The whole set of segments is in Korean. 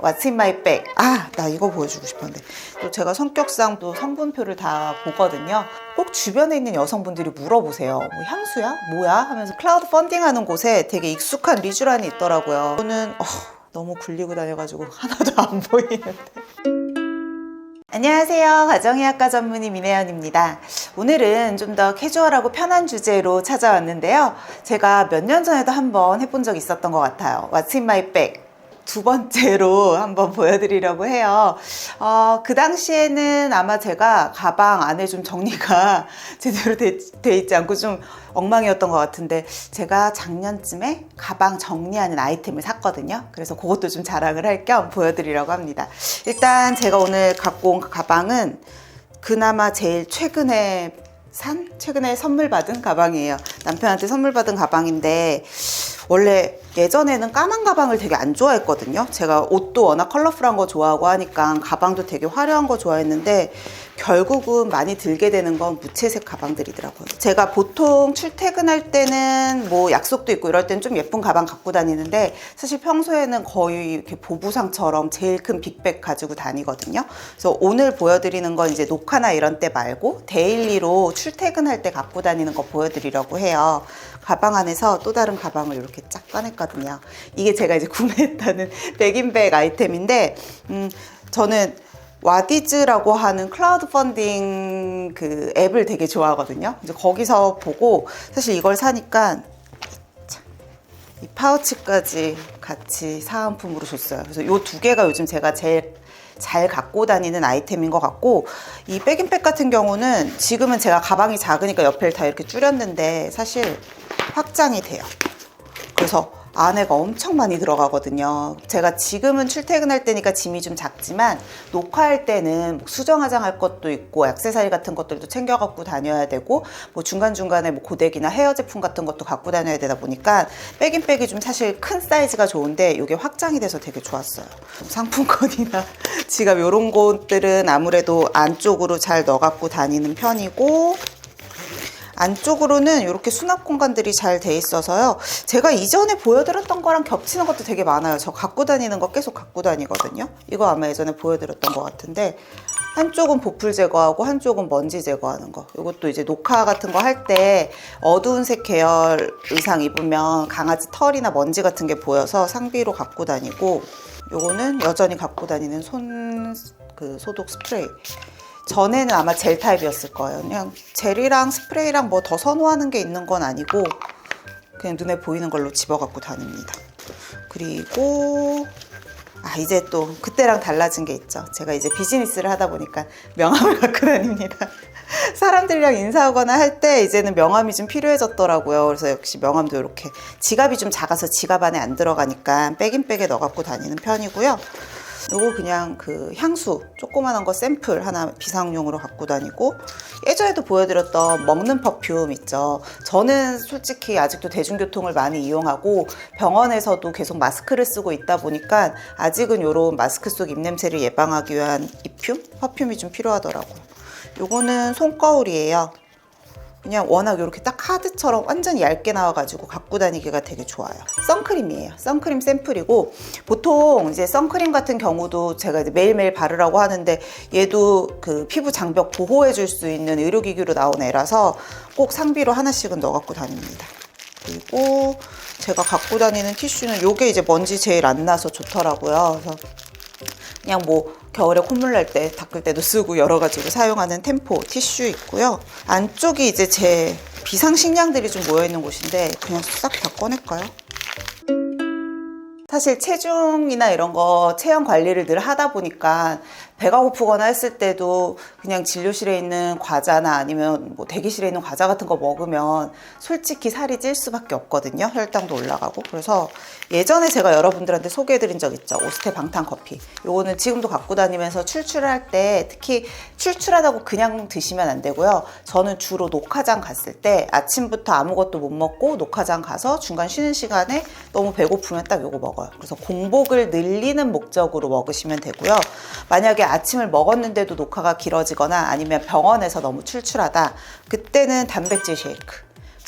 What's in my bag? 나 이거 보여주고 싶었는데 또 제가 성격상 또 성분표를 다 보거든요. 꼭 주변에 있는 여성분들이 물어보세요. 뭐 향수야? 뭐야? 하면서 클라우드 펀딩 하는 곳에 되게 익숙한 리쥬란이 있더라고요. 저는 너무 굴리고 다녀가지고 하나도 안 보이는데. 안녕하세요. 가정의학과 전문의 민혜연입니다. 오늘은 좀 더 캐주얼하고 편한 주제로 찾아왔는데요. 제가 몇 년 전에도 한번 해본 적이 있었던 것 같아요. What's in my bag? 두 번째로 한번 보여드리려고 해요. 그 당시에는 아마 제가 가방 안에 좀 정리가 제대로 돼 있지 않고 좀 엉망이었던 것 같은데, 제가 작년쯤에 가방 정리하는 아이템을 샀거든요. 그래서 그것도 좀 자랑을 할 겸 보여드리려고 합니다. 일단 제가 오늘 갖고 온 가방은 그나마 제일 최근에 선물 받은 가방이에요. 남편한테 선물 받은 가방인데, 원래 예전에는 까만 가방을 되게 안 좋아했거든요. 제가 옷도 워낙 컬러풀한 거 좋아하고 하니까 가방도 되게 화려한 거 좋아했는데, 결국은 많이 들게 되는 건 무채색 가방들이더라고요. 제가 보통 출퇴근할 때는 뭐 약속도 있고 이럴 때는 좀 예쁜 가방 갖고 다니는데, 사실 평소에는 거의 이렇게 보부상처럼 제일 큰 빅백 가지고 다니거든요. 그래서 오늘 보여드리는 건 이제 녹화나 이런 때 말고 데일리로 출퇴근할 때 갖고 다니는 거 보여드리려고 해요. 가방 안에서 또 다른 가방을 이렇게 쫙 꺼냈거든요. 이게 제가 이제 구매했다는 백인백 아이템인데, 저는 와디즈라고 하는 클라우드 펀딩 그 앱을 되게 좋아하거든요. 이제 거기서 보고 사실 이걸 사니까 이 파우치까지 같이 사은품으로 줬어요. 그래서 이 두 개가 요즘 제가 제일 잘 갖고 다니는 아이템인 것 같고, 이 백인백 같은 경우는 지금은 제가 가방이 작으니까 옆을 다 이렇게 줄였는데 사실 확장이 돼요. 그래서 안에가 엄청 많이 들어가거든요. 제가 지금은 출퇴근할 때니까 짐이 좀 작지만, 녹화할 때는 수정 화장할 것도 있고 액세서리 같은 것들도 챙겨 갖고 다녀야 되고, 뭐 중간중간에 뭐 고데기나 헤어 제품 같은 것도 갖고 다녀야 되다 보니까 백인백이 좀 사실 큰 사이즈가 좋은데 이게 확장이 돼서 되게 좋았어요. 상품권이나 지갑 이런 것들은 아무래도 안쪽으로 잘 넣어 갖고 다니는 편이고, 안쪽으로는 이렇게 수납 공간들이 잘 돼 있어서요. 제가 이전에 보여드렸던 거랑 겹치는 것도 되게 많아요. 저 갖고 다니는 거 계속 갖고 다니거든요. 이거 아마 예전에 보여드렸던 것 같은데, 한쪽은 보풀 제거하고 한쪽은 먼지 제거하는 거. 이것도 이제 녹화 같은 거 할 때 어두운 색 계열 의상 입으면 강아지 털이나 먼지 같은 게 보여서 상비로 갖고 다니고, 요거는 여전히 갖고 다니는 소독 스프레이. 전에는 아마 젤 타입이었을 거예요. 그냥 젤이랑 스프레이랑 뭐 더 선호하는 게 있는 건 아니고 그냥 눈에 보이는 걸로 집어 갖고 다닙니다. 그리고 이제 또 그때랑 달라진 게 있죠. 제가 이제 비즈니스를 하다 보니까 명함을 갖고 다닙니다. 사람들이랑 인사하거나 할 때 이제는 명함이 좀 필요해졌더라고요. 그래서 역시 명함도 이렇게, 지갑이 좀 작아서 지갑 안에 안 들어가니까 백인백에 넣어 갖고 다니는 편이고요. 요거 그냥 그 향수 조그만한 거 샘플 하나 비상용으로 갖고 다니고, 예전에도 보여드렸던 먹는 퍼퓸 있죠. 저는 솔직히 아직도 대중교통을 많이 이용하고 병원에서도 계속 마스크를 쓰고 있다 보니까 아직은 요런 마스크 속 입냄새를 예방하기 위한 퍼퓸이 좀 필요하더라고요. 요거는 손거울이에요. 그냥 워낙 이렇게 딱 카드처럼 완전 얇게 나와가지고 갖고 다니기가 되게 좋아요. 선크림이에요. 선크림 샘플이고, 보통 이제 선크림 같은 경우도 제가 이제 매일매일 바르라고 하는데, 얘도 그 피부 장벽 보호해줄 수 있는 의료기기로 나온 애라서 꼭 상비로 하나씩은 넣어 갖고 다닙니다. 그리고 제가 갖고 다니는 티슈는 요게 이제 먼지 제일 안 나서 좋더라고요. 그래서 그냥 뭐 겨울에 콧물 날 때 닦을 때도 쓰고 여러 가지로 사용하는 템포 티슈 있고요. 안쪽이 이제 제 비상식량들이 좀 모여있는 곳인데 그냥 싹 다 꺼낼까요? 사실 체중이나 이런 거 체형 관리를 늘 하다 보니까 배가 고프거나 했을 때도 그냥 진료실에 있는 과자나 아니면 뭐 대기실에 있는 과자 같은 거 먹으면 솔직히 살이 찔 수밖에 없거든요. 혈당도 올라가고. 그래서 예전에 제가 여러분들한테 소개해드린 적 있죠. 오스테 방탄 커피. 요거는 지금도 갖고 다니면서 출출할 때, 특히 출출하다고 그냥 드시면 안 되고요. 저는 주로 녹화장 갔을 때 아침부터 아무것도 못 먹고 녹화장 가서 중간 쉬는 시간에 너무 배고프면 딱 요거 먹어요. 그래서 공복을 늘리는 목적으로 먹으시면 되고요. 만약에 아침을 먹었는데도 녹화가 길어지거나 아니면 병원에서 너무 출출하다, 그때는 단백질 쉐이크.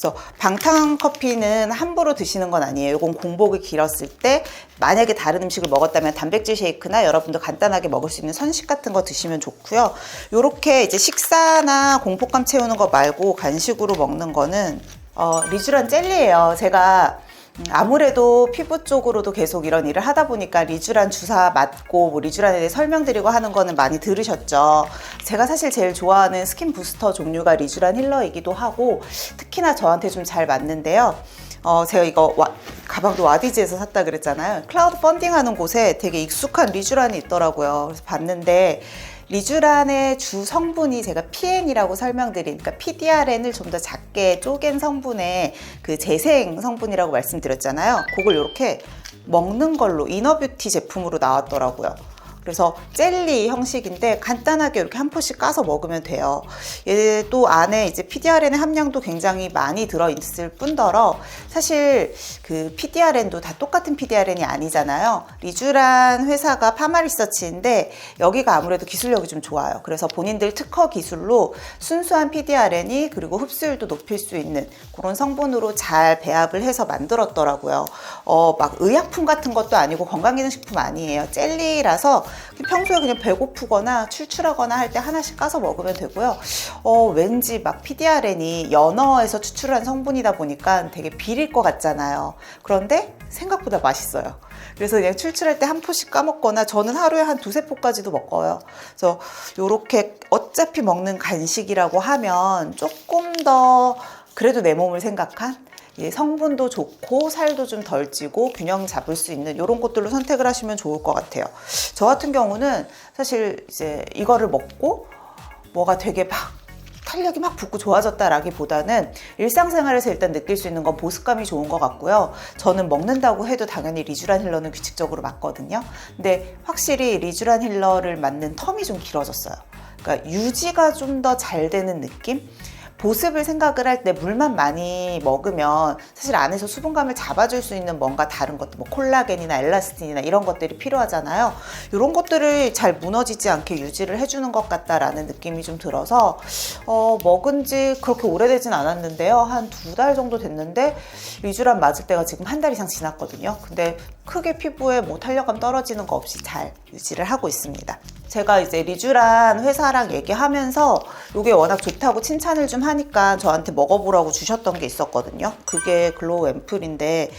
그래서 방탄커피는 함부로 드시는 건 아니에요. 이건 공복이 길었을 때 만약에 다른 음식을 먹었다면 단백질 쉐이크나 여러분도 간단하게 먹을 수 있는 선식 같은 거 드시면 좋고요. 이렇게 이제 식사나 공복감 채우는 거 말고 간식으로 먹는 거는 리쥬란 젤리예요. 제가 아무래도 피부 쪽으로도 계속 이런 일을 하다 보니까 리쥬란 주사 맞고 뭐 리쥬란에 대해 설명드리고 하는 거는 많이 들으셨죠. 제가 사실 제일 좋아하는 스킨 부스터 종류가 리쥬란 힐러이기도 하고 특히나 저한테 좀 잘 맞는데요. 제가 이거 가방도 와디즈에서 샀다 그랬잖아요. 클라우드 펀딩 하는 곳에 되게 익숙한 리쥬란이 있더라고요. 그래서 봤는데 리쥬란의 주 성분이 제가 PN이라고 설명드리니까 PDRN을 좀 더 작게 쪼갠 성분의 그 재생 성분이라고 말씀드렸잖아요. 그걸 이렇게 먹는 걸로 이너뷰티 제품으로 나왔더라고요. 그래서 젤리 형식인데 간단하게 이렇게 한 포씩 까서 먹으면 돼요. 얘 또 안에 이제 PDRN의 함량도 굉장히 많이 들어있을 뿐더러 사실 그 PDRN도 다 똑같은 PDRN이 아니잖아요. 리쥬란 회사가 파마리서치인데 여기가 아무래도 기술력이 좀 좋아요. 그래서 본인들 특허 기술로 순수한 PDRN이 그리고 흡수율도 높일 수 있는 그런 성분으로 잘 배합을 해서 만들었더라고요. 막 의약품 같은 것도 아니고 건강기능식품 아니에요. 젤리라서 평소에 그냥 배고프거나 출출하거나 할 때 하나씩 까서 먹으면 되고요. 왠지 막 PDRN이 연어에서 추출한 성분이다 보니까 되게 비릴 것 같잖아요. 그런데 생각보다 맛있어요. 그래서 그냥 출출할 때 한 포씩 까먹거나 저는 하루에 한 두세 포까지도 먹어요. 그래서 이렇게 어차피 먹는 간식이라고 하면 조금 더 그래도 내 몸을 생각한 성분도 좋고 살도 좀 덜 찌고 균형 잡을 수 있는 이런 것들로 선택을 하시면 좋을 것 같아요. 저 같은 경우는 사실 이제 이거를 먹고 뭐가 되게 막 탄력이 막 붙고 좋아졌다라기보다는 일상생활에서 일단 느낄 수 있는 건 보습감이 좋은 것 같고요. 저는 먹는다고 해도 당연히 리쥬란 힐러는 규칙적으로 맞거든요. 근데 확실히 리쥬란 힐러를 맞는 텀이 좀 길어졌어요. 그러니까 유지가 좀 더 잘 되는 느낌? 보습을 생각을 할 때 물만 많이 먹으면 사실 안에서 수분감을 잡아줄 수 있는 뭔가 다른 것들, 뭐 콜라겐이나 엘라스틴이나 이런 것들이 필요하잖아요. 이런 것들을 잘 무너지지 않게 유지를 해주는 것 같다라는 느낌이 좀 들어서 먹은 지 그렇게 오래되진 않았는데요. 한 2달 정도 됐는데 리쥬란 맞을 때가 지금 1달 이상 지났거든요. 근데 크게 피부에 뭐 탄력감 떨어지는 거 없이 잘 유지를 하고 있습니다. 제가 이제 리쥬란 회사랑 얘기하면서 이게 워낙 좋다고 칭찬을 좀 하니까 저한테 먹어보라고 주셨던 게 있었거든요. 그게 글로우 앰플인데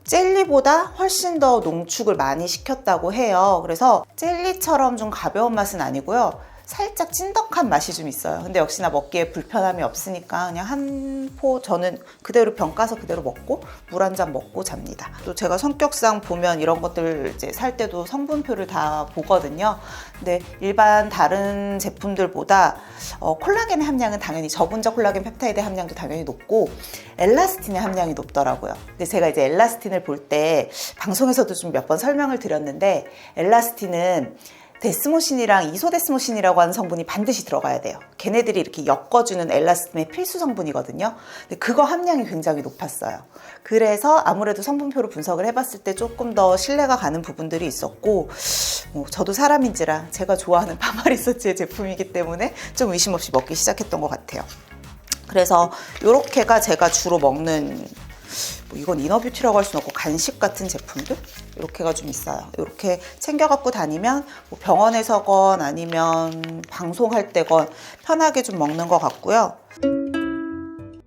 젤리보다 훨씬 더 농축을 많이 시켰다고 해요. 그래서 젤리처럼 좀 가벼운 맛은 아니고요. 살짝 찐덕한 맛이 좀 있어요. 근데 역시나 먹기에 불편함이 없으니까 그냥 한 포 저는 그대로 병 까서 그대로 먹고 물 한 잔 먹고 잡니다. 또 제가 성격상 보면 이런 것들 이제 살 때도 성분표를 다 보거든요. 근데 일반 다른 제품들보다 콜라겐의 함량은 당연히 저분자 콜라겐 펩타이드 함량도 당연히 높고 엘라스틴의 함량이 높더라고요. 근데 제가 이제 엘라스틴을 볼 때 방송에서도 좀 몇 번 설명을 드렸는데 엘라스틴은 데스모신이랑 이소데스모신이라고 하는 성분이 반드시 들어가야 돼요. 걔네들이 이렇게 엮어주는 엘라스틴의 필수 성분이거든요. 근데 그거 함량이 굉장히 높았어요. 그래서 아무래도 성분표로 분석을 해봤을 때 조금 더 신뢰가 가는 부분들이 있었고 저도 사람인지라 제가 좋아하는 파마리서치의 제품이기 때문에 좀 의심 없이 먹기 시작했던 것 같아요. 그래서 이렇게가 제가 주로 먹는 이건 이너뷰티라고 할 수는 없고 간식 같은 제품들 이렇게가 좀 있어요. 이렇게 챙겨 갖고 다니면 뭐 병원에서건 아니면 방송할 때건 편하게 좀 먹는 것 같고요.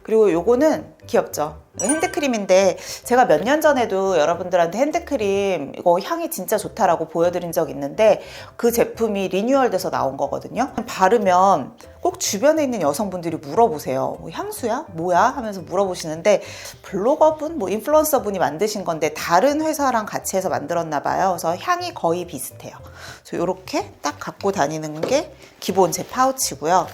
그리고 요거는 귀엽죠? 핸드크림인데 제가 몇 년 전에도 여러분들한테 핸드크림 이거 향이 진짜 좋다라고 보여드린 적 있는데 그 제품이 리뉴얼돼서 나온 거거든요. 바르면 꼭 주변에 있는 여성분들이 물어보세요. 뭐 향수야? 뭐야? 하면서 물어보시는데 블로거분, 뭐 인플루언서분이 만드신 건데 다른 회사랑 같이 해서 만들었나 봐요. 그래서 향이 거의 비슷해요. 그래서 이렇게 딱 갖고 다니는 게 기본 제 파우치고요.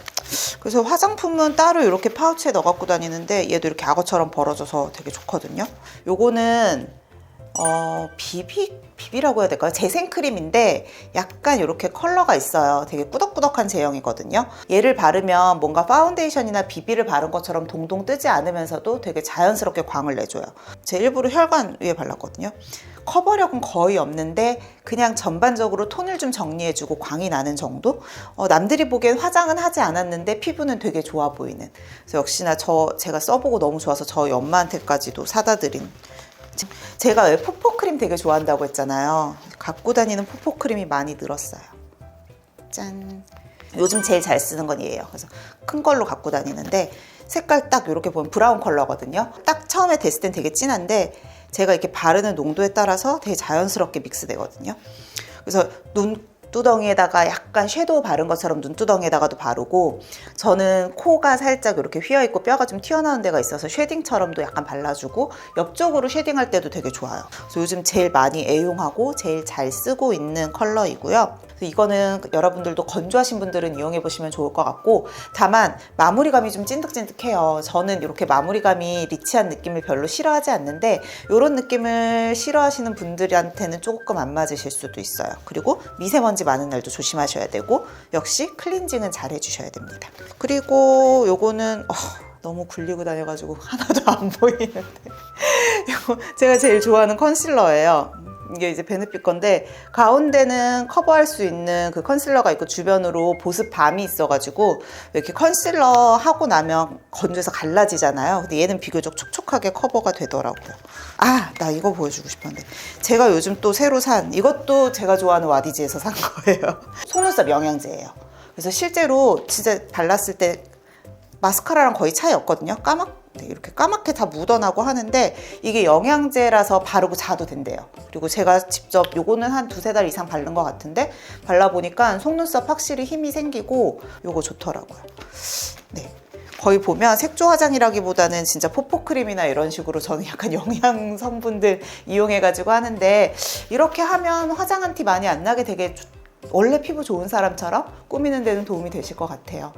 그래서 화장품은 따로 이렇게 파우치에 넣어 갖고 다니는데 얘도 이렇게 악어처럼 벌어져서 되게 좋거든요. 요거는 비비라고 해야 될까요? 재생크림인데 약간 이렇게 컬러가 있어요. 되게 꾸덕꾸덕한 제형이거든요. 얘를 바르면 뭔가 파운데이션이나 비비를 바른 것처럼 동동 뜨지 않으면서도 되게 자연스럽게 광을 내줘요. 제 일부러 혈관 위에 발랐거든요. 커버력은 거의 없는데 그냥 전반적으로 톤을 좀 정리해주고 광이 나는 정도? 남들이 보기엔 화장은 하지 않았는데 피부는 되게 좋아 보이는. 그래서 역시나 제가 써보고 너무 좋아서 저희 엄마한테까지도 사다 드린. 제가 왜 포포크림 되게 좋아한다고 했잖아요. 갖고 다니는 포포크림이 많이 늘었어요. 짠. 요즘 제일 잘 쓰는 건 얘예요. 그래서 큰 걸로 갖고 다니는데 색깔 딱 이렇게 보면 브라운 컬러거든요. 딱 처음에 됐을 땐 되게 진한데 제가 이렇게 바르는 농도에 따라서 되게 자연스럽게 믹스되거든요. 그래서 눈두덩이에다가 약간 섀도우 바른 것처럼 눈두덩이에다가도 바르고, 저는 코가 살짝 이렇게 휘어있고 뼈가 좀 튀어나온 데가 있어서 쉐딩처럼도 약간 발라주고 옆쪽으로 쉐딩할 때도 되게 좋아요. 그래서 요즘 제일 많이 애용하고 제일 잘 쓰고 있는 컬러이고요. 이거는 여러분들도 건조하신 분들은 이용해 보시면 좋을 것 같고, 다만 마무리감이 좀 찐득찐득해요. 저는 이렇게 마무리감이 리치한 느낌을 별로 싫어하지 않는데 이런 느낌을 싫어하시는 분들한테는 조금 안 맞으실 수도 있어요. 그리고 미세먼지 많은 날도 조심하셔야 되고, 역시 클렌징은 잘 해주셔야 됩니다. 그리고 요거는 너무 굴리고 다녀가지고 하나도 안 보이는데 이거 제가 제일 좋아하는 컨실러예요. 이게 이제 베네핏 건데 가운데는 커버할 수 있는 그 컨실러가 있고 주변으로 보습 밤이 있어가지고 이렇게 컨실러 하고 나면 건조해서 갈라지잖아요. 근데 얘는 비교적 촉촉하게 커버가 되더라고요. 나 이거 보여주고 싶었는데 제가 요즘 또 새로 산, 이것도 제가 좋아하는 와디즈에서 산 거예요. 속눈썹 영양제예요. 그래서 실제로 진짜 발랐을 때 마스카라랑 거의 차이 없거든요. 이렇게 까맣게 다 묻어나고 하는데 이게 영양제라서 바르고 자도 된대요. 그리고 제가 직접 요거는 한 2-3달 이상 바른 것 같은데 발라보니까 속눈썹 확실히 힘이 생기고 요거 좋더라고요. 네. 거의 보면 색조 화장이라기보다는 진짜 포포크림이나 이런 식으로 저는 약간 영양 성분들 이용해가지고 하는데, 이렇게 하면 화장한 티 많이 안 나게 되게 원래 피부 좋은 사람처럼 꾸미는 데는 도움이 되실 것 같아요.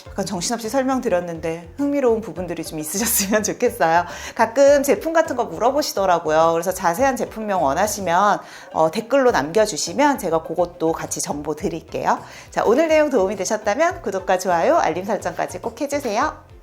약간 정신없이 설명드렸는데 흥미로운 부분들이 좀 있으셨으면 좋겠어요. 가끔 제품 같은 거 물어보시더라고요. 그래서 자세한 제품명 원하시면 댓글로 남겨주시면 제가 그것도 같이 정보 드릴게요. 자, 오늘 내용 도움이 되셨다면 구독과 좋아요, 알림 설정까지 꼭 해주세요.